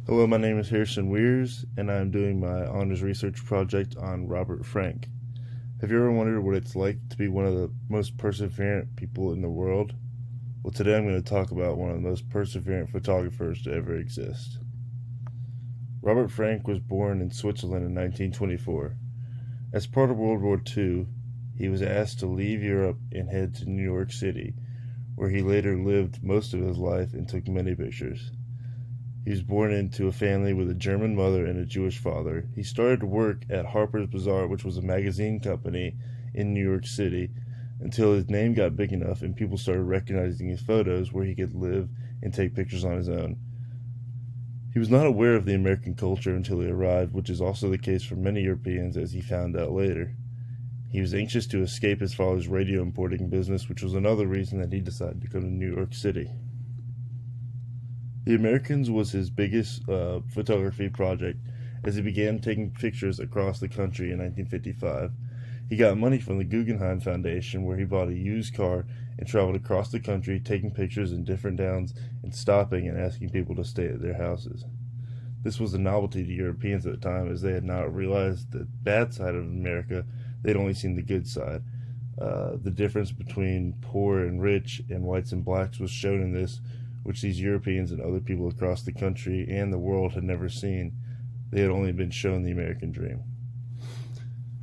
Hello, my name is Harrison Wierse, and I'm doing my honors research project on Robert Frank. Have you ever wondered what it's like to be one of the most perseverant people in the world? Well, today I'm going to talk about one of the most perseverant photographers to ever exist. Robert Frank was born in Switzerland in 1924. As part of World War II, he was asked to leave Europe and head to New York City, where he later lived most of his life and took many pictures. He was born into a family with a German mother and a Jewish father. He started to work at Harper's Bazaar, which was a magazine company in New York City, until his name got big enough and people started recognizing his photos where he could live and take pictures on his own. He was not aware of the American culture until he arrived, which is also the case for many Europeans, as he found out later. He was anxious to escape his father's radio importing business, which was another reason that he decided to come to New York City. The Americans was his biggest photography project as he began taking pictures across the country in 1955. He got money from the Guggenheim Foundation, where he bought a used car and traveled across the country taking pictures in different towns and stopping and asking people to stay at their houses. This was a novelty to Europeans at the time, as they had not realized the bad side of America. They'd only seen the good side. The difference between poor and rich and whites and blacks was shown in this, which these Europeans and other people across the country and the world had never seen. They had only been shown the American dream.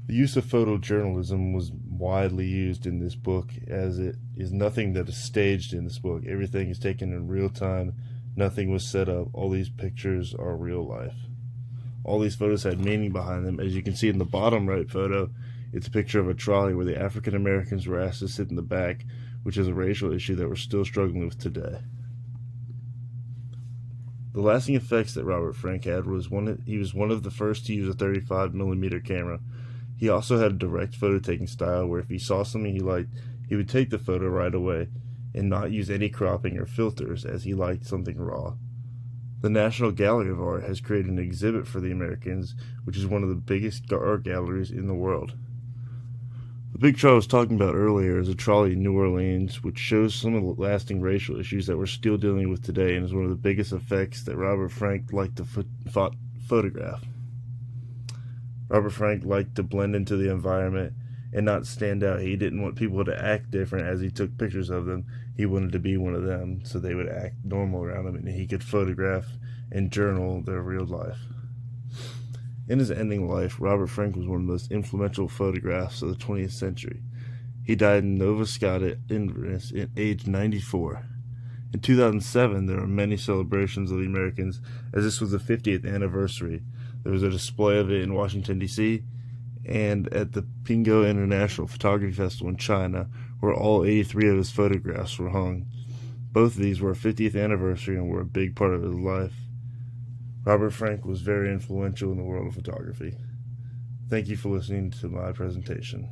The use of photojournalism was widely used in this book, as it is nothing that is staged in this book. Everything is taken in real time. Nothing was set up. All these pictures are real life. All these photos had meaning behind them. As you can see in the bottom right photo, it's a picture of a trolley where the African Americans were asked to sit in the back, which is a racial issue that we're still struggling with today. The lasting effects that Robert Frank had was he was one of the first to use a 35mm camera. He also had a direct photo-taking style where if he saw something he liked, he would take the photo right away and not use any cropping or filters, as he liked something raw. The National Gallery of Art has created an exhibit for the Americans, which is one of the biggest art galleries in the world. The picture I was talking about earlier is a trolley in New Orleans, which shows some of the lasting racial issues that we're still dealing with today, and is one of the biggest effects that Robert Frank liked to photograph. Robert Frank liked to blend into the environment and not stand out. He didn't want people to act different as he took pictures of them. He wanted to be one of them, so they would act normal around him, and he could photograph and journal their real life. In his ending life, Robert Frank was one of the most influential photographs of the 20th century. He died in Nova Scotia, Inverness, at age 94. In 2007, there were many celebrations of the Americans, as this was the 50th anniversary. There was a display of it in Washington, D.C., and at the Pinggo International Photography Festival in China, where all 83 of his photographs were hung. Both of these were a 50th anniversary and were a big part of his life. Robert Frank was very influential in the world of photography. Thank you for listening to my presentation.